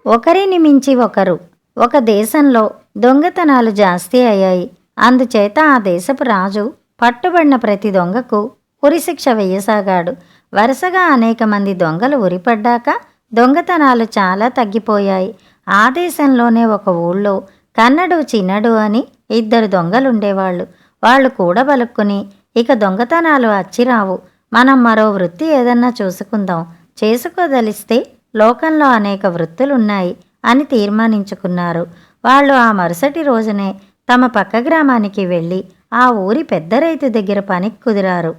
ఒకరిని మించి ఒకరు. ఒక దేశంలో దొంగతనాలు జాస్తి అయ్యాయి. అందుచేత ఆ దేశపు రాజు పట్టుబడిన ప్రతి దొంగకు ఉరిశిక్ష వెయ్యసాగాడు. వరుసగా అనేక మంది దొంగలు ఉరిపడ్డాక దొంగతనాలు చాలా తగ్గిపోయాయి. ఆ దేశంలోనే ఒక ఊళ్ళో కన్నడు చిన్నడు అని ఇద్దరు దొంగలుండేవాళ్ళు. వాళ్ళు కూడబలుక్కుని, ఇక దొంగతనాలు అచ్చిరావు, మనం మరో వృత్తి ఏదన్నా చూసుకుందాం, చేసుకోదలిస్తే లోకంలో అనేక వృత్తులున్నాయి అని తీర్మానించుకున్నారు. వాళ్ళు ఆ మరుసటి రోజునే తమ పక్క గ్రామానికి వెళ్ళి ఆ ఊరి పెద్ద రైతు దగ్గర పనికి కుదిరారు.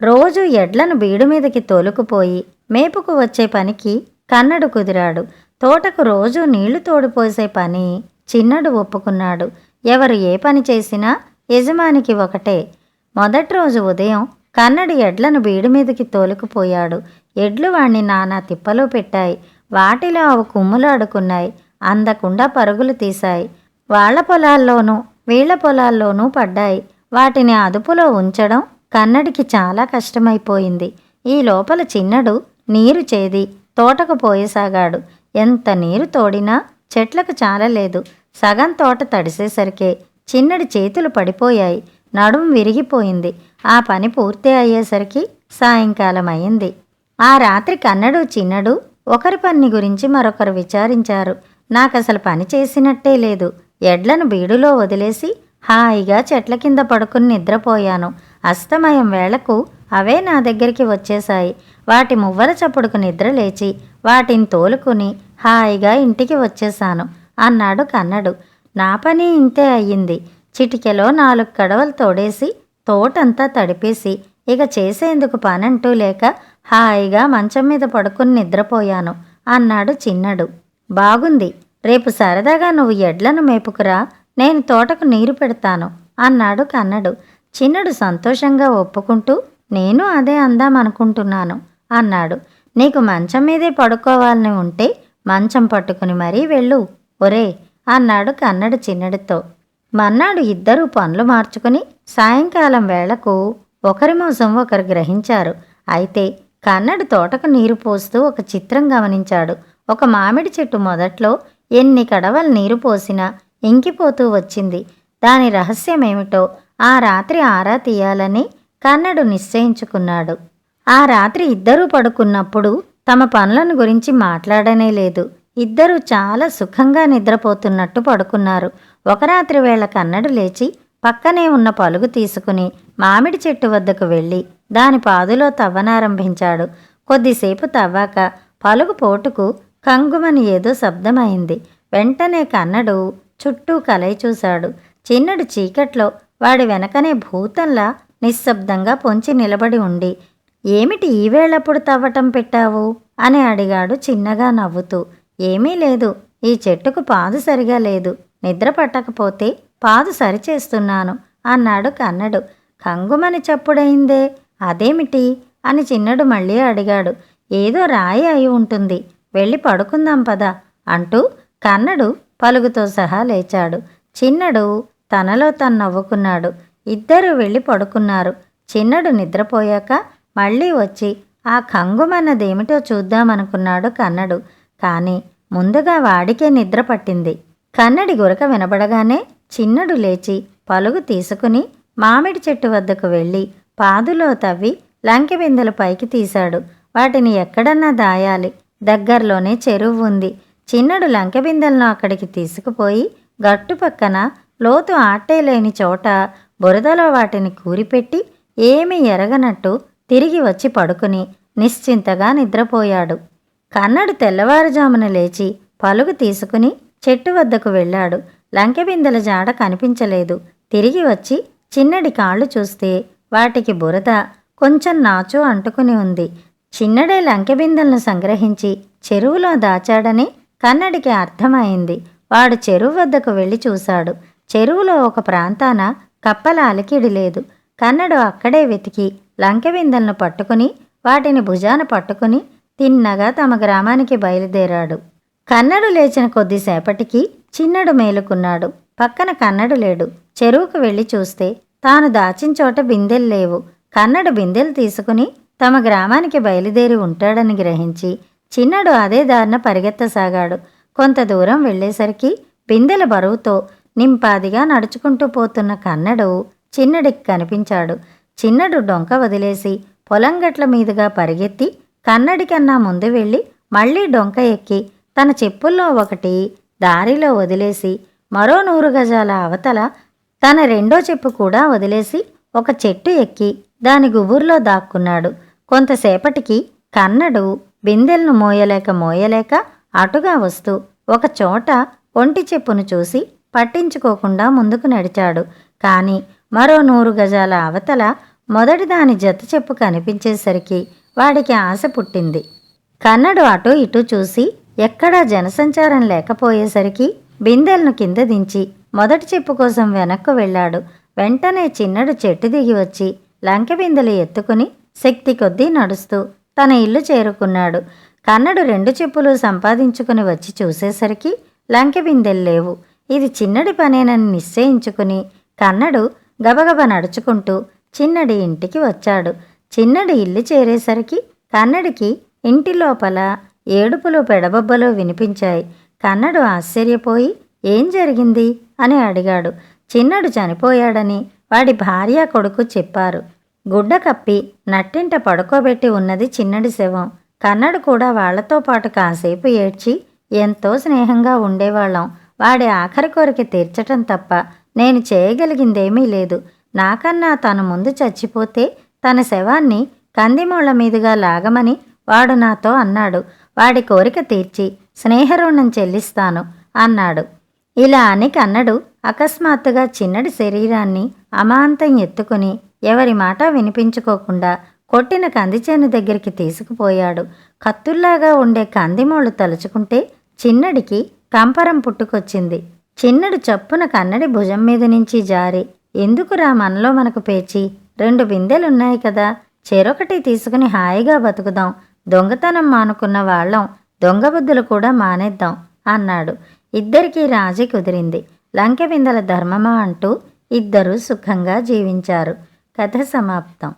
రోజు ఎడ్లను బీడు మీదకి తోలుకుపోయి మేపుకు వచ్చే పనికి కన్నడు కుదిరాడు. తోటకు రోజు నీళ్లు తోడిపోసే పని చిన్నడు ఒప్పుకున్నాడు. ఎవరు ఏ పని చేసినా యజమానికి ఒకటే. మొదటి రోజు ఉదయం కన్నడు ఎడ్లను బీడు మీదకి తోలుకుపోయాడు. ఎడ్లు వాణ్ణి నానా తిప్పలో పెట్టాయి. వాటిలో అవి కుమ్ములాడుకున్నాయి. అందకుండా పరుగులు తీశాయి. వాళ్ల పొలాల్లోనూ వీళ్ల పొలాల్లోనూ పడ్డాయి. వాటిని అదుపులో ఉంచడం కన్నడికి చాలా కష్టమైపోయింది. ఈ లోపల చిన్నడు నీరు చేది తోటకు పోయసాగాడు. ఎంత నీరు తోడినా చెట్లకు చాలలేదు. సగం తోట తడిసేసరికే చిన్నడి చేతులు పడిపోయాయి. నడుం విరిగిపోయింది. ఆ పని పూర్తి అయ్యేసరికి సాయంకాలం అయింది. ఆ రాత్రి కన్నడు చిన్నడు ఒకరి పని గురించి మరొకరు విచారించారు. నాకసలు పని చేసినట్టే లేదు. ఎడ్లను బీడులో వదిలేసి హాయిగా చెట్ల కింద పడుకుని నిద్రపోయాను. అస్తమయం వేళకు అవే నా దగ్గరికి వచ్చేశాయి. వాటి మువ్వల చప్పుడుకు నిద్ర లేచి వాటిని తోలుకుని హాయిగా ఇంటికి వచ్చేశాను అన్నాడు కన్నడు. నా పని ఇంతే అయ్యింది. చిటికెలో 4 కడవలు తోడేసి తోటంతా తడిపేసి ఇక చేసేందుకు పనంటూ లేక హాయిగా మంచం మీద పడుకుని నిద్రపోయాను అన్నాడు చిన్నడు. బాగుంది, రేపు సరదాగా నువ్వు ఎడ్లను మేపుకురా, నేను తోటకు నీరు పెడతాను అన్నాడు కన్నడు. చిన్నడు సంతోషంగా ఒప్పుకుంటూ నేను అదే అందామనుకుంటున్నాను అన్నాడు. నీకు మంచం మీదే పడుకోవాలని ఉంటే మంచం పట్టుకుని మరీ వెళ్ళు ఒరే అన్నాడు కన్నడు చిన్నడితో. మన్నాడు ఇద్దరూ పనులు మార్చుకుని సాయంకాలం వేళకు ఒకరి మోసం ఒకరు గ్రహించారు. అయితే కన్నడు తోటకు నీరు పోస్తూ ఒక చిత్రం గమనించాడు. ఒక మామిడి చెట్టు మొదట్లో ఎన్ని కడవలు నీరు పోసినా ఇంకిపోతూ వచ్చింది. దాని రహస్యమేమిటో ఆ రాత్రి ఆరా తీయాలని కన్నడు నిశ్చయించుకున్నాడు. ఆ రాత్రి ఇద్దరూ పడుకున్నప్పుడు తమ పనులను గురించి మాట్లాడనే లేదు. ఇద్దరూ చాలా సుఖంగా నిద్రపోతున్నట్టు పడుకున్నారు. ఒక రాత్రి వేళ కన్నడు లేచి పక్కనే ఉన్న పలుగు తీసుకుని మామిడి చెట్టు వద్దకు వెళ్ళి దాని పాదులో తవ్వనారంభించాడు. కొద్దిసేపు తవ్వాక పలుగు పోటుకు కంగుమని ఏదో శబ్దమైంది. వెంటనే కన్నడు చుట్టూ కలయి చూశాడు. చిన్నడు చీకట్లో వాడి వెనకనే భూతంలా నిశ్శబ్దంగా పొంచి నిలబడి ఉండి, ఏమిటి ఈవేళప్పుడు తవ్వటం పెట్టావు అని అడిగాడు చిన్నగా నవ్వుతూ. ఏమీ లేదు, ఈ చెట్టుకు పాదు సరిగా లేదు, నిద్ర పట్టకపోతే పాదు సరిచేస్తున్నాను అన్నాడు కన్నడు. కంగుమని చప్పుడైందే, అదేమిటి అని చిన్నడు మళ్ళీ అడిగాడు. ఏదో రాయి అయి ఉంటుంది, వెళ్ళి పడుకుందాం పద అంటూ కన్నడు పలుగుతో సహా లేచాడు. చిన్నడు తనలో తను నవ్వుకున్నాడు. ఇద్దరూ వెళ్ళి పడుకున్నారు. చిన్నడు నిద్రపోయాక మళ్ళీ వచ్చి ఆ కంగుమన్నదేమిటో చూద్దామనుకున్నాడు కన్నడు. కానీ ముందుగా వాడికే నిద్ర పట్టింది. కన్నడి గురక వినబడగానే చిన్నడు లేచి పలుగు తీసుకుని మామిడి చెట్టు వద్దకు వెళ్ళి పాదులో తవ్వి లంకె బిందెలు పైకి తీశాడు. వాటిని ఎక్కడన్నా దాయాలి, దగ్గరలోనే చెరువు ఉంది. చిన్నడు లంకె బిందెలను అక్కడికి తీసుకుపోయి గట్టు పక్కన లోతు ఆట్టేలేని చోట బురదలో వాటిని కూరిపెట్టి ఏమీ ఎరగనట్టు తిరిగి వచ్చి పడుకుని నిశ్చింతగా నిద్రపోయాడు. కన్నడు తెల్లవారుజామున లేచి పలుగు తీసుకుని చెట్టు వద్దకు వెళ్ళాడు. లంకె బిందెల జాడ కనిపించలేదు. తిరిగి వచ్చి చిన్నడి కాళ్ళు చూస్తే వాటికి బురద కొంచెం నాచు అంటుకుని ఉంది. చిన్నడే లంకె బిందెలను సంగ్రహించి చెరువులో దాచాడని కన్నడికి అర్థమైంది. వాడు చెరువు వద్దకు వెళ్ళి చూశాడు. చెరువులో ఒక ప్రాంతాన కప్పల అలికిడి లేదు. కన్నడు అక్కడే వెతికి లంకె బిందెలను పట్టుకుని వాటిని భుజాన పట్టుకుని తిన్నగా తమ గ్రామానికి బయలుదేరాడు. కన్నడు లేచిన కొద్దిసేపటికి చిన్నడు మేలుకున్నాడు. పక్కన కన్నడు లేడు. చెరువుకు వెళ్ళి చూస్తే తాను దాచిన చోట బిందెలు లేవు. కన్నడు బిందెలు తీసుకుని తమ గ్రామానికి బయలుదేరి ఉంటాడని గ్రహించి చిన్నడు అదే దారిన పరిగెత్తసాగాడు. కొంత దూరం వెళ్ళేసరికి బిందెల బరువుతో నింపాదిగా నడుచుకుంటూ పోతున్న కన్నడు చిన్నడికి కనిపించాడు. చిన్నడు డొంక వదిలేసి పొలం గట్ల మీదుగా పరిగెత్తి కన్నడి కన్నా ముందు వెళ్ళి మళ్ళీ డొంక ఎక్కి తన చెప్పుల్లో ఒకటి దారిలో వదిలేసి మరో 100 గజాల అవతల తన రెండో చెప్పు కూడా వదిలేసి ఒక చెట్టు ఎక్కి దాని గుబుర్లో దాక్కున్నాడు. కొంతసేపటికి కన్నడు బిందెలను మోయలేక అటుగా వస్తూ ఒక చోట ఒంటి చెప్పును చూసి పట్టించుకోకుండా ముందుకు నడిచాడు. కాని మరో 100 గజాల అవతల మొదటి దాని జత చెప్పు కనిపించేసరికి వాడికి ఆశ పుట్టింది. కన్నడు అటూ ఇటూ చూసి ఎక్కడా జనసంచారం లేకపోయేసరికి బిందెలను కింద దించి మొదటి చెప్పు కోసం వెనక్కు వెళ్ళాడు. వెంటనే చిన్నడు చెట్టు దిగి వచ్చి లంకె బిందెలు ఎత్తుకుని శక్తి కొద్దీ నడుస్తూ తన ఇల్లు చేరుకున్నాడు. కన్నడు 2 చెప్పులు సంపాదించుకుని వచ్చి చూసేసరికి లంకె బిందెలు లేవు. ఇది చిన్నడి పనేనని నిశ్చయించుకుని కన్నడు గబగబ నడుచుకుంటూ చిన్నడి ఇంటికి వచ్చాడు. చిన్నడి ఇల్లు చేరేసరికి కన్నడికి ఇంటి లోపల ఏడుపులు పెడబొబ్బలు వినిపించాయి. కన్నడు ఆశ్చర్యపోయి ఏం జరిగింది అని అడిగాడు. చిన్నడు చనిపోయాడని వాడి భార్య కొడుకు చెప్పారు. గుడ్డ కప్పి నట్టింట పడుకోబెట్టి ఉన్నది చిన్నడి శవం. కన్నడు కూడా వాళ్లతో పాటు కాసేపు ఏడ్చి ఎంతో స్నేహంగా ఉండేవాళ్ళం. వాడి ఆఖరి కోరిక తీర్చటం తప్ప నేను చేయగలిగిందేమీ లేదు. నాకన్నా తను ముందు చచ్చిపోతే తన శవాన్ని కందిమూళ్ల మీదుగా లాగమని వాడు నాతో అన్నాడు. వాడి కోరిక తీర్చి స్నేహరుణం చెల్లిస్తాను అన్నాడు. ఇలా అని కన్నడు అకస్మాత్తుగా చిన్నడి శరీరాన్ని అమాంతం ఎత్తుకుని ఎవరి మాట వినిపించుకోకుండా కొట్టిన కందిచేను దగ్గరికి తీసుకుపోయాడు. కత్తుల్లాగా ఉండే కందిమూళ్ళు తలుచుకుంటే చిన్నడికి కంపరం పుట్టుకొచ్చింది. చిన్నడు చప్పున కన్నడి భుజం మీద నుంచి జారి, ఎందుకురా మనలో మనకు పేచి, 2 బిందెలున్నాయి కదా, చెరొకటి తీసుకుని హాయిగా బతుకుదాం, దొంగతనం మానుకున్న వాళ్ళం దొంగ బుద్ధులు కూడా మానేద్దాం అన్నాడు. ఇద్దరికీ రాజీ కుదిరింది. లంకె బిందెల ధర్మమా అంటూ ఇద్దరూ సుఖంగా జీవించారు. కథ సమాప్తం.